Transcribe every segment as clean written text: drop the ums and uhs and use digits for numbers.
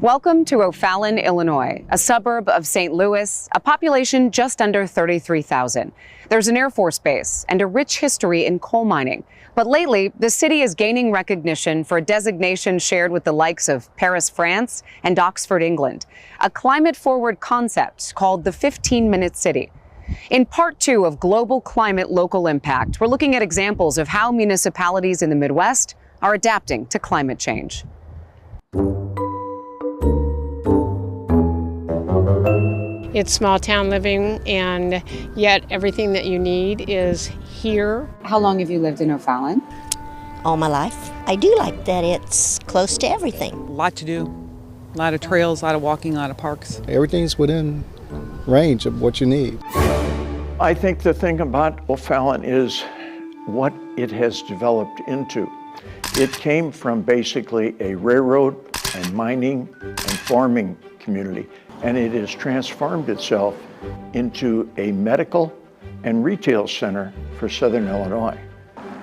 Welcome to O'Fallon, Illinois, a suburb of St. Louis, a population just under 33,000. There's an Air Force base and a rich history in coal mining. But lately, the city is gaining recognition for a designation shared with the likes of Paris, France, and Oxford, England, a climate-forward concept called the 15-minute city. In part 2 of Global Climate Local Impact, we're looking at examples of how municipalities in the Midwest are adapting to climate change. It's small town living, and yet everything that you need is here. How long have you lived in O'Fallon? All my life. I do like that it's close to everything. A lot to do, a lot of trails, a lot of walking, a lot of parks. Everything's within range of what you need. I think the thing about O'Fallon is what it has developed into. It came from basically a railroad and mining and farming community, and it has transformed itself into a medical and retail center for Southern Illinois,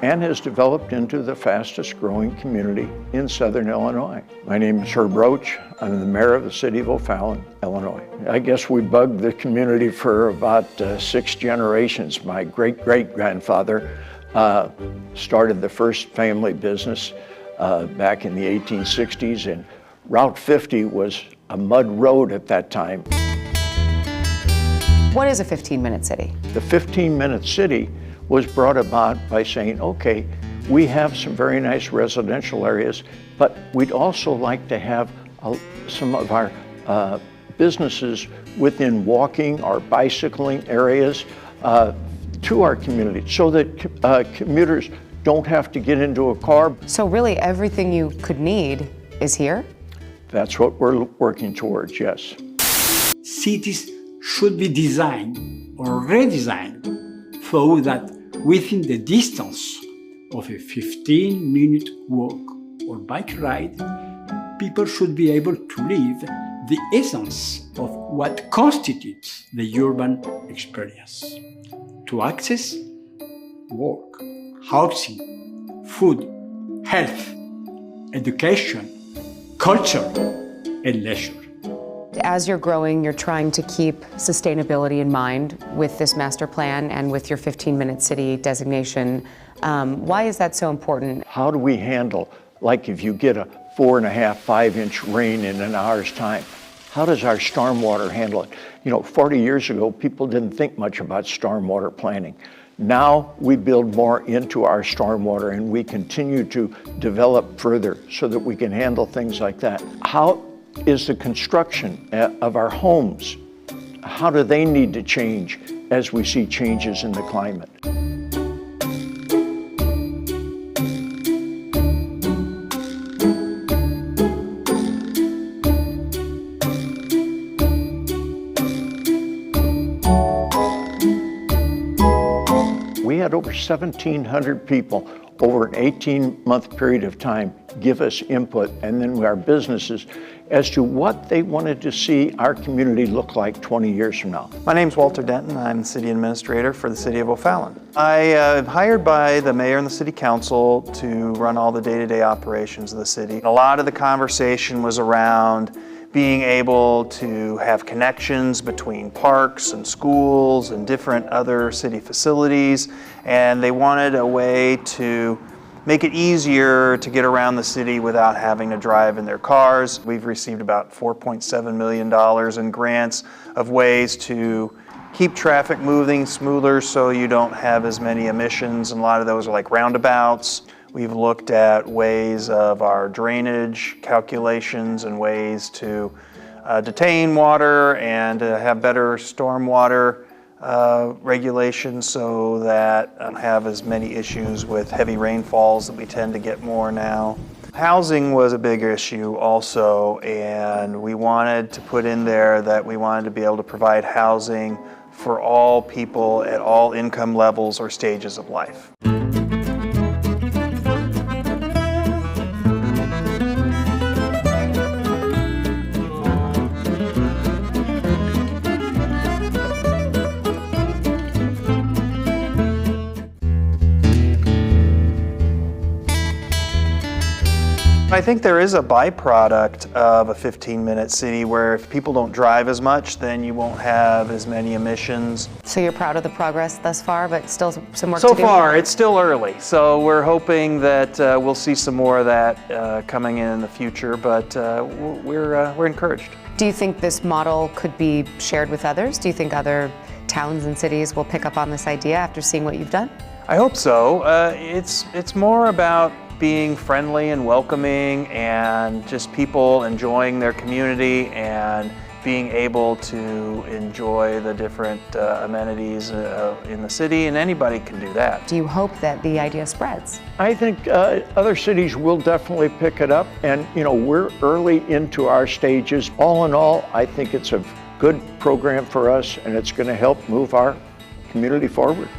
and has developed into the fastest growing community in Southern Illinois. My name is Herb Roach. I'm the mayor of the city of O'Fallon, Illinois. I guess we bugged the community for about 6 generations. My great-great-grandfather started the first family business back in the 1860s, and Route 50 was a mud road at that time. What is a 15-minute city? The 15-minute city was brought about by saying, okay, we have some very nice residential areas, but we'd also like to have some of our businesses within walking or bicycling areas to our community so that commuters don't have to get into a car. So really everything you could need is here? That's what we're working towards, yes. Cities should be designed or redesigned so that within the distance of a 15-minute walk or bike ride, people should be able to live the essence of what constitutes the urban experience. To access work, housing, food, health, education, culture, and leisure. As you're growing, you're trying to keep sustainability in mind with this master plan and with your 15-minute city designation. Why is that so important? How do we handle, like if you get a 4.5, 5-inch rain in an hour's time, how does our stormwater handle it? You know, 40 years ago, people didn't think much about stormwater planning. Now we build more into our stormwater, and we continue to develop further so that we can handle things like that. How is the construction of our homes? How do they need to change as we see changes in the climate? We had over 1,700 people over an 18-month period of time give us input, and then our businesses, as to what they wanted to see our community look like 20 years from now. My name's Walter Denton. I'm the city administrator for the city of O'Fallon. I am hired by the mayor and the city council to run all the day-to-day operations of the city. A lot of the conversation was around being able to have connections between parks and schools and different other city facilities, and they wanted a way to make it easier to get around the city without having to drive in their cars. We've received about $4.7 million in grants of ways to keep traffic moving smoother so you don't have as many emissions, and a lot of those are like roundabouts. We've looked at ways of our drainage calculations and ways to detain water and have better stormwater regulations so that don't have as many issues with heavy rainfalls that we tend to get more now. Housing was a big issue also, and we wanted to put in there that we wanted to be able to provide housing for all people at all income levels or stages of life. I think there is a byproduct of a 15-minute city where if people don't drive as much, then you won't have as many emissions. So you're proud of the progress thus far, but still some work So to do? far, it's still early, so we're hoping that we'll see some more of that coming in the future, but we're encouraged. Do you think this model could be shared with others? Do you think other towns and cities will pick up on this idea after seeing what you've done? I hope so. It's more about being friendly and welcoming and just people enjoying their community and being able to enjoy the different amenities in the city, and anybody can do that. Do you hope that the idea spreads? I think other cities will definitely pick it up, and we're early into our stages. All in all, I think it's a good program for us, and it's going to help move our community forward.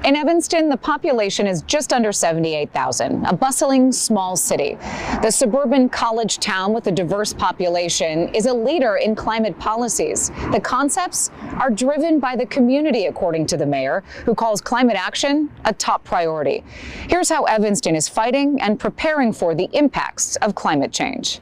In Evanston, the population is just under 78,000, a bustling small city. The suburban college town with a diverse population is a leader in climate policies. The concepts are driven by the community, according to the mayor, who calls climate action a top priority. Here's how Evanston is fighting and preparing for the impacts of climate change.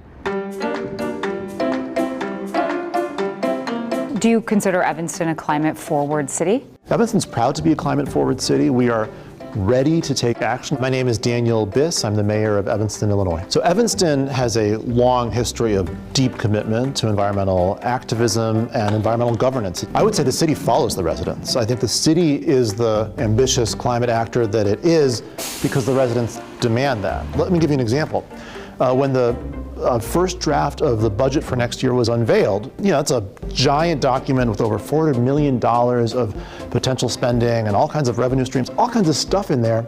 Do you consider Evanston a climate-forward city? Evanston's proud to be a climate-forward city. We are ready to take action. My name is Daniel Biss. I'm the mayor of Evanston, Illinois. So Evanston has a long history of deep commitment to environmental activism and environmental governance. I would say the city follows the residents. I think the city is the ambitious climate actor that it is because the residents demand that. Let me give you an example. When the first draft of the budget for next year was unveiled, it's a giant document with over $400 million of potential spending and all kinds of revenue streams, all kinds of stuff in there.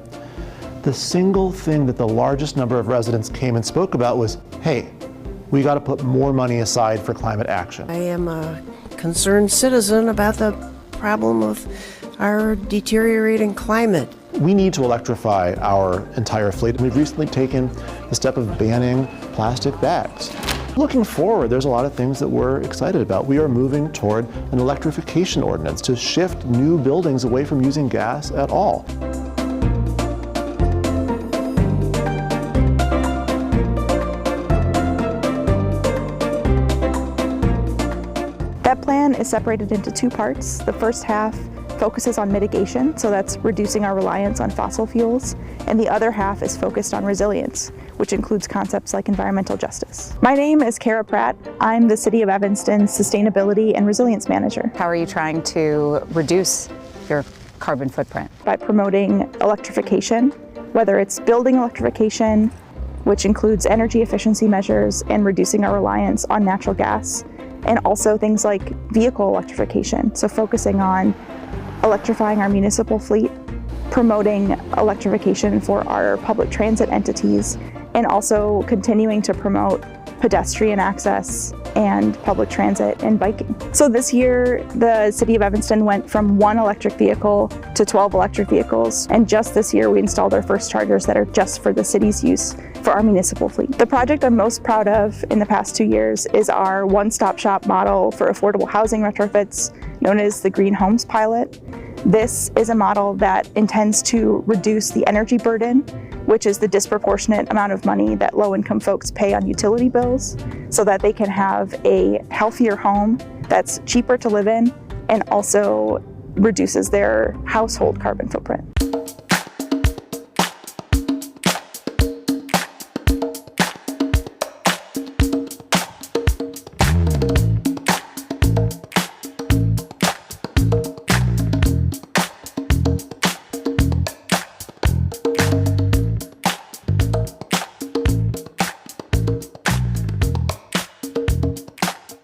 The single thing that the largest number of residents came and spoke about was, hey, we got to put more money aside for climate action. I am a concerned citizen about the problem of our deteriorating climate. We need to electrify our entire fleet. We've recently taken the step of banning plastic bags. Looking forward, there's a lot of things that we're excited about. We are moving toward an electrification ordinance to shift new buildings away from using gas at all. That plan is separated into two parts. The first half focuses on mitigation, so that's reducing our reliance on fossil fuels, and the other half is focused on resilience, which includes concepts like environmental justice. My name is Kara Pratt. I'm the City of Evanston's Sustainability and Resilience Manager. How are you trying to reduce your carbon footprint? By promoting electrification, whether it's building electrification, which includes energy efficiency measures and reducing our reliance on natural gas, and also things like vehicle electrification, so focusing on electrifying our municipal fleet, promoting electrification for our public transit entities, and also continuing to promote pedestrian access and public transit and biking. So this year, the City of Evanston went from 1 electric vehicle to 12 electric vehicles, and just this year we installed our first chargers that are just for the city's use for our municipal fleet. The project I'm most proud of in the past 2 years is our one-stop shop model for affordable housing retrofits, known as the Green Homes Pilot. This is a model that intends to reduce the energy burden, which is the disproportionate amount of money that low-income folks pay on utility bills, so that they can have a healthier home that's cheaper to live in and also reduces their household carbon footprint.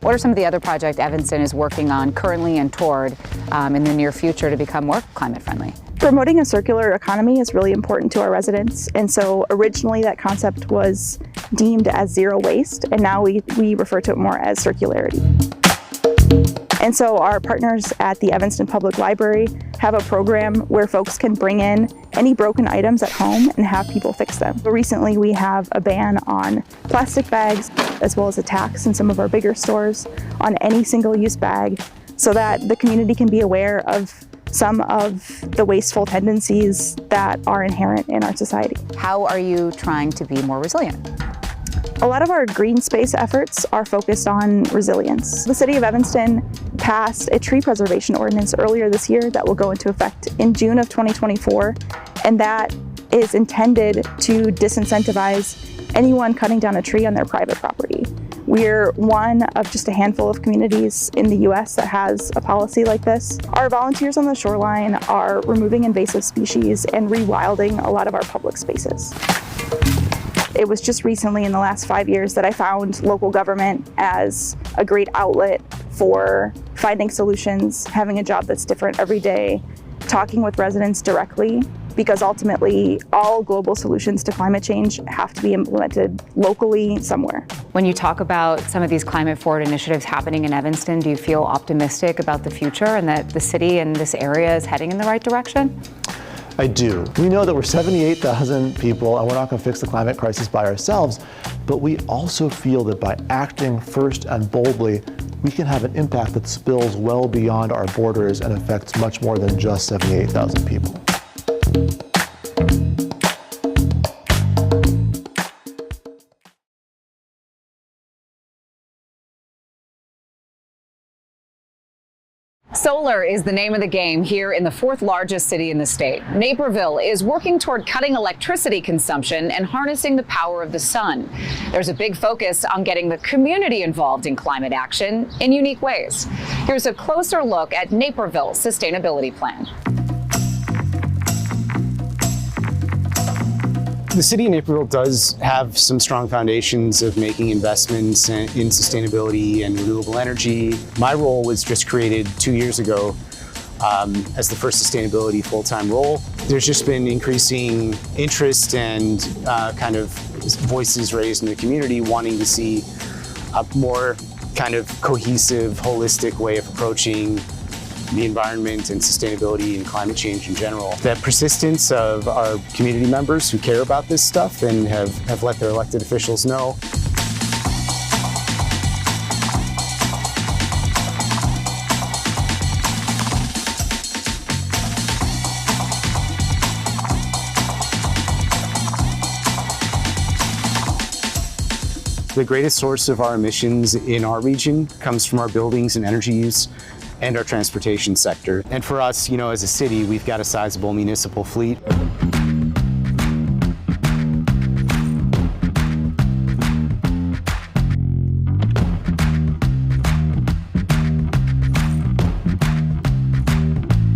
What are some of the other projects Evanston is working on currently and toward in the near future to become more climate friendly? Promoting a circular economy is really important to our residents, and so originally that concept was deemed as zero waste, and now we refer to it more as circularity. And so our partners at the Evanston Public Library have a program where folks can bring in any broken items at home and have people fix them. Recently we have a ban on plastic bags, as well as a tax in some of our bigger stores on any single-use bag so that the community can be aware of some of the wasteful tendencies that are inherent in our society. How are you trying to be more resilient? A lot of our green space efforts are focused on resilience. The City of Evanston passed a tree preservation ordinance earlier this year that will go into effect in June of 2024, and that is intended to disincentivize anyone cutting down a tree on their private property. We're one of just a handful of communities in the US that has a policy like this. Our volunteers on the shoreline are removing invasive species and rewilding a lot of our public spaces. It was just recently in the last 5 years that I found local government as a great outlet for finding solutions, having a job that's different every day, talking with residents directly, because ultimately all global solutions to climate change have to be implemented locally somewhere. When you talk about some of these climate forward initiatives happening in Evanston, do you feel optimistic about the future and that the city and this area is heading in the right direction? I do. We know that we're 78,000 people and we're not going to fix the climate crisis by ourselves, but we also feel that by acting first and boldly, we can have an impact that spills well beyond our borders and affects much more than just 78,000 people. Solar is the name of the game here in the fourth largest city in the state. Naperville is working toward cutting electricity consumption and harnessing the power of the sun. There's a big focus on getting the community involved in climate action in unique ways. Here's a closer look at Naperville's sustainability plan. The city of Naperville does have some strong foundations of making investments in sustainability and renewable energy. My role was just created 2 years ago as the first sustainability full-time role. There's just been increasing interest and kind of voices raised in the community wanting to see a more kind of cohesive, holistic way of approaching the environment and sustainability and climate change in general. The persistence of our community members who care about this stuff and have let their elected officials know. The greatest source of our emissions in our region comes from our buildings and energy use and our transportation sector. And for us, as a city, we've got a sizable municipal fleet.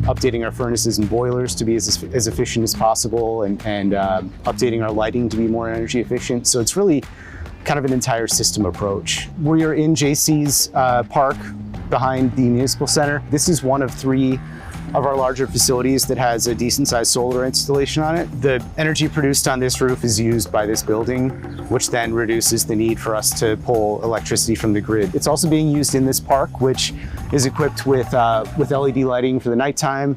Updating our furnaces and boilers to be as efficient as possible and updating our lighting to be more energy efficient. So it's really kind of an entire system approach. We are in JC's park behind the Municipal Center. This is one of 3 of our larger facilities that has a decent sized solar installation on it. The energy produced on this roof is used by this building, which then reduces the need for us to pull electricity from the grid. It's also being used in this park, which is equipped with LED lighting for the nighttime,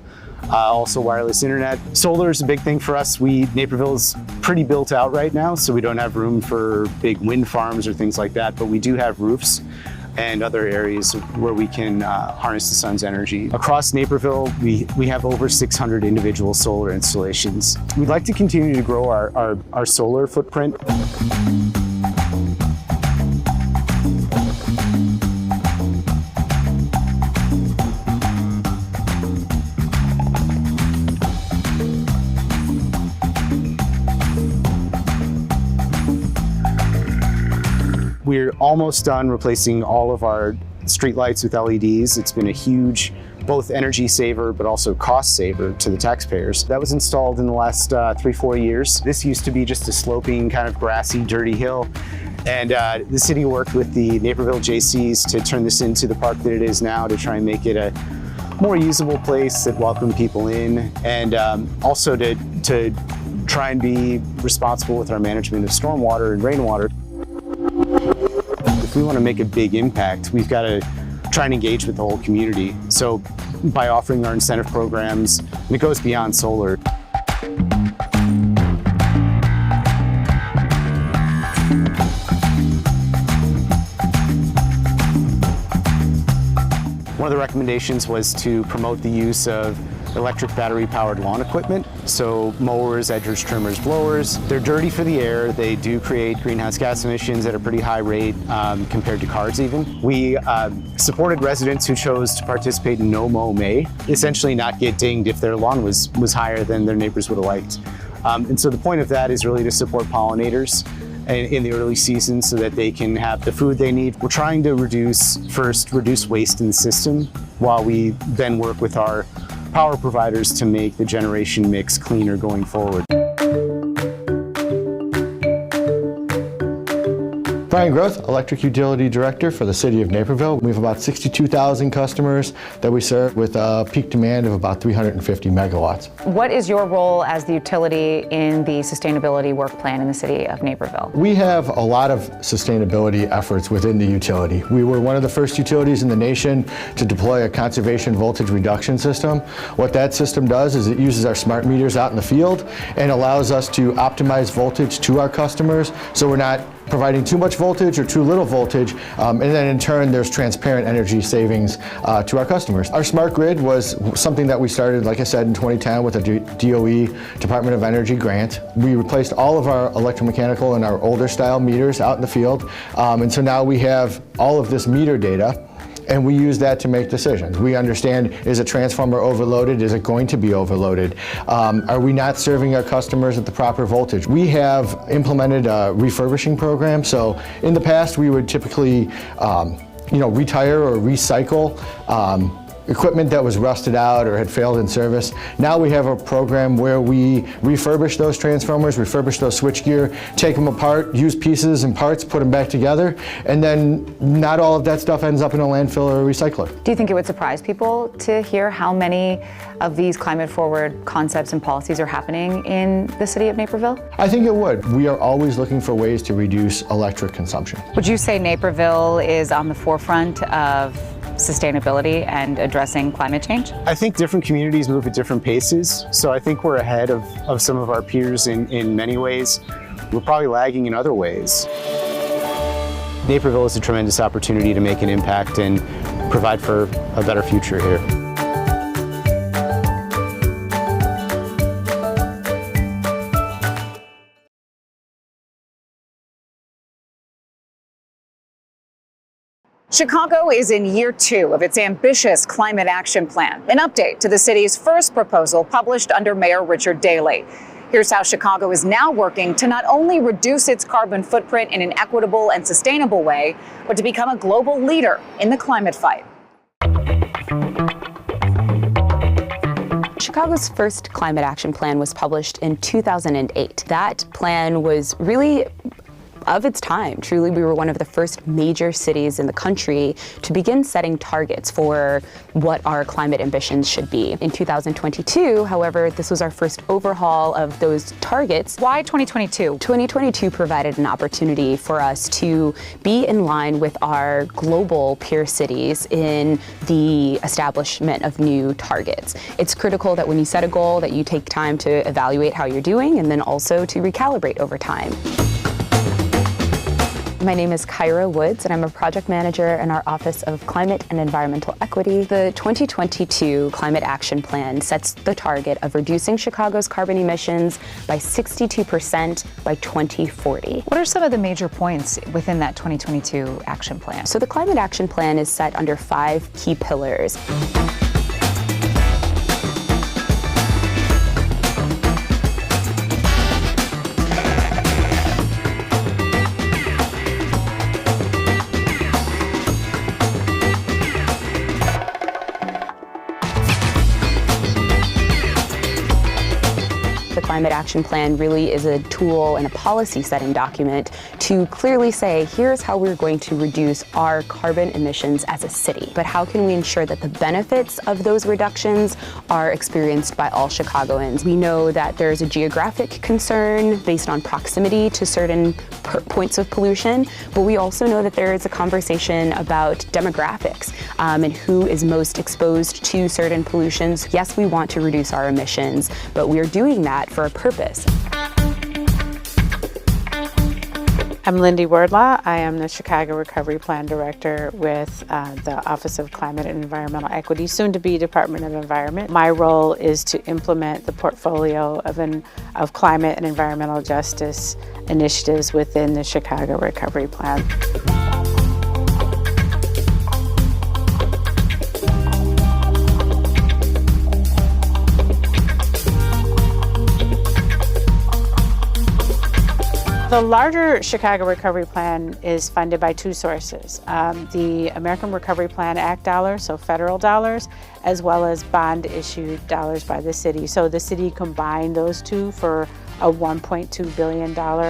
also wireless internet. Solar is a big thing for us. Naperville's pretty built out right now, so we don't have room for big wind farms or things like that, but we do have roofs and other areas where we can harness the sun's energy. Across Naperville, we have over 600 individual solar installations. We'd like to continue to grow our solar footprint. We're almost done replacing all of our streetlights with LEDs. It's been a huge, both energy saver, but also cost saver to the taxpayers. That was installed in the last 3-4 years. This used to be just a sloping, kind of grassy, dirty hill. And the city worked with the Naperville JCs to turn this into the park that it is now, to try and make it a more usable place that welcomed people in, and also to try and be responsible with our management of stormwater and rainwater. If we want to make a big impact, we've got to try and engage with the whole community. So by offering our incentive programs, and it goes beyond solar. One of the recommendations was to promote the use of electric battery-powered lawn equipment, so mowers, edgers, trimmers, blowers. They're dirty for the air. They do create greenhouse gas emissions at a pretty high rate compared to cars even. We supported residents who chose to participate in No Mow May, essentially not get dinged if their lawn was higher than their neighbors would have liked. And so the point of that is really to support pollinators in the early season so that they can have the food they need. We're trying to reduce waste in the system while we then work with our power providers to make the generation mix cleaner going forward. Brian Groth, Electric Utility Director for the City of Naperville. We have about 62,000 customers that we serve with a peak demand of about 350 megawatts. What is your role as the utility in the sustainability work plan in the City of Naperville? We have a lot of sustainability efforts within the utility. We were one of the first utilities in the nation to deploy a conservation voltage reduction system. What that system does is it uses our smart meters out in the field and allows us to optimize voltage to our customers so we're not providing too much voltage or too little voltage, and then in turn there's transparent energy savings to our customers. Our smart grid was something that we started, like I said, in 2010 with a DOE, Department of Energy grant. We replaced all of our electromechanical and our older style meters out in the field, and so now we have all of this meter data, and we use that to make decisions. We understand, is a transformer overloaded? Is it going to be overloaded? Are we not serving our customers at the proper voltage? We have implemented a refurbishing program. So in the past, we would typically retire or recycle equipment that was rusted out or had failed in service. Now we have a program where we refurbish those transformers, refurbish those switchgear, take them apart, use pieces and parts, put them back together, and then not all of that stuff ends up in a landfill or a recycler. Do you think it would surprise people to hear how many of these climate-forward concepts and policies are happening in the City of Naperville? I think it would. We are always looking for ways to reduce electric consumption. Would you say Naperville is on the forefront of sustainability and addressing climate change? I think different communities move at different paces, so I think we're ahead of some of our peers in many ways. We're probably lagging in other ways. Naperville is a tremendous opportunity to make an impact and provide for a better future here. Chicago is in year 2 of its ambitious climate action plan, an update to the city's first proposal published under Mayor Richard Daley. Here's how Chicago is now working to not only reduce its carbon footprint in an equitable and sustainable way, but to become a global leader in the climate fight. Chicago's first climate action plan was published in 2008. That plan was really of its time. Truly, we were one of the first major cities in the country to begin setting targets for what our climate ambitions should be. In 2022, however, this was our first overhaul of those targets. Why 2022? 2022 provided an opportunity for us to be in line with our global peer cities in the establishment of new targets. It's critical that when you set a goal that you take time to evaluate how you're doing and then also to recalibrate over time. My name is Kyra Woods, and I'm a project manager in our Office of Climate and Environmental Equity. The 2022 Climate Action Plan sets the target of reducing Chicago's carbon emissions by 62% by 2040. What are some of the major points within that 2022 action plan? So the Climate Action Plan is set under 5 key pillars. The Climate Action Plan really is a tool and a policy setting document to clearly say, here's how we're going to reduce our carbon emissions as a city. But how can we ensure that the benefits of those reductions are experienced by all Chicagoans? We know that there's a geographic concern based on proximity to certain points of pollution, but we also know that there is a conversation about demographics and who is most exposed to certain pollutions. Yes, we want to reduce our emissions, but we're doing that for a purpose. I'm Lindy Wordlaw. I am the Chicago Recovery Plan Director with the Office of Climate and Environmental Equity, soon to be Department of Environment. My role is to implement the portfolio of climate and environmental justice initiatives within the Chicago Recovery Plan. The larger Chicago Recovery Plan is funded by two sources, the American Recovery Plan Act dollars, so federal dollars, as well as bond issued dollars by the city. So the city combined those two for a $1.2 billion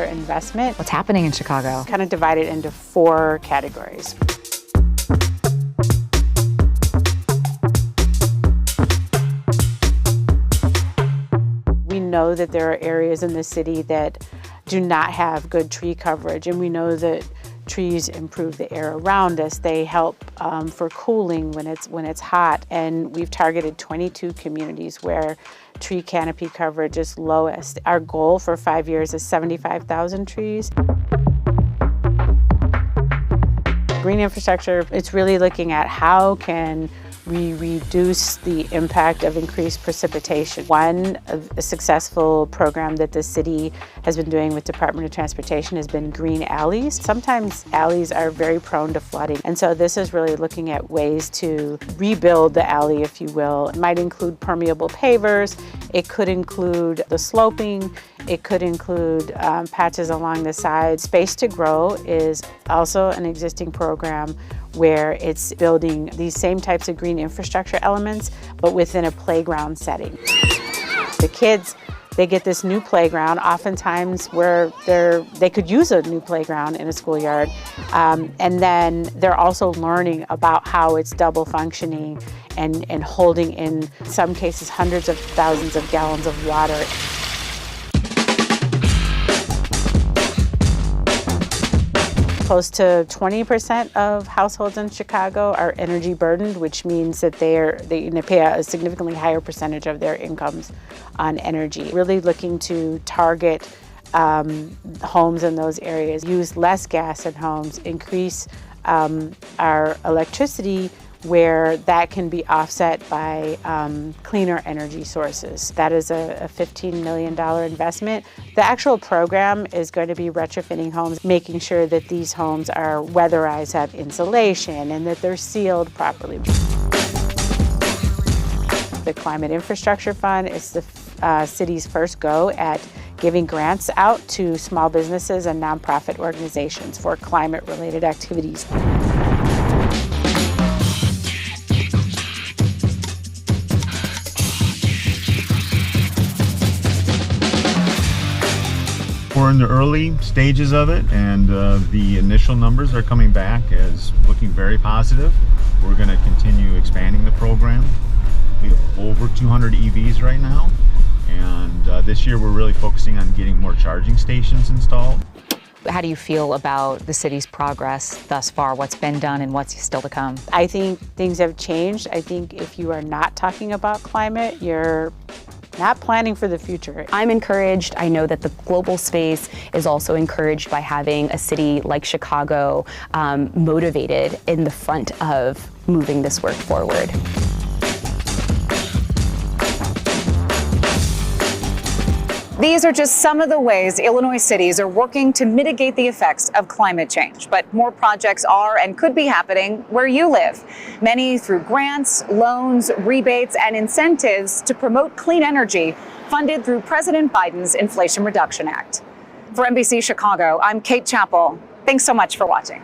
investment. What's happening in Chicago? Kind of divided into four categories. We know that there are areas in the city that do not have good tree coverage, and we know that trees improve the air around us. They help for cooling when it's hot, and we've targeted 22 communities where tree canopy coverage is lowest. Our goal for 5 years is 75,000 trees. Green infrastructure, it's really looking at how can we reduce the impact of increased precipitation. One a successful program that the city has been doing with Department of Transportation has been green alleys. Sometimes alleys are very prone to flooding, and so this is really looking at ways to rebuild the alley, if you will. It might include permeable pavers, it could include the sloping, it could include patches along the sides. Space to Grow is also an existing program where it's building these same types of green infrastructure elements, but within a playground setting. The kids, they get this new playground, oftentimes where they could use a new playground in a schoolyard, and then they're also learning about how it's double functioning and holding, in some cases, hundreds of thousands of gallons of water. Close to 20% of households in Chicago are energy burdened, which means that they pay a significantly higher percentage of their incomes on energy. Really looking to target homes in those areas, use less gas in homes, increase our electricity where that can be offset by cleaner energy sources. That is a $15 million investment. The actual program is going to be retrofitting homes, making sure that these homes are weatherized, have insulation, and that they're sealed properly. The Climate Infrastructure Fund is the city's first go at giving grants out to small businesses and nonprofit organizations for climate-related activities. We're in the early stages of it, and the initial numbers are coming back as looking very positive. We're going to continue expanding the program. We have over 200 EVs right now, and this year we're really focusing on getting more charging stations installed. How do you feel about the city's progress thus far? What's been done and what's still to come? I think things have changed. I think if you are not talking about climate, you're not planning for the future. I'm encouraged. I know that the global space is also encouraged by having a city like Chicago motivated in the front of moving this work forward. These are just some of the ways Illinois cities are working to mitigate the effects of climate change. But more projects are and could be happening where you live. Many through grants, loans, rebates, and incentives to promote clean energy funded through President Biden's Inflation Reduction Act. For NBC Chicago, I'm Kate Chappell. Thanks so much for watching.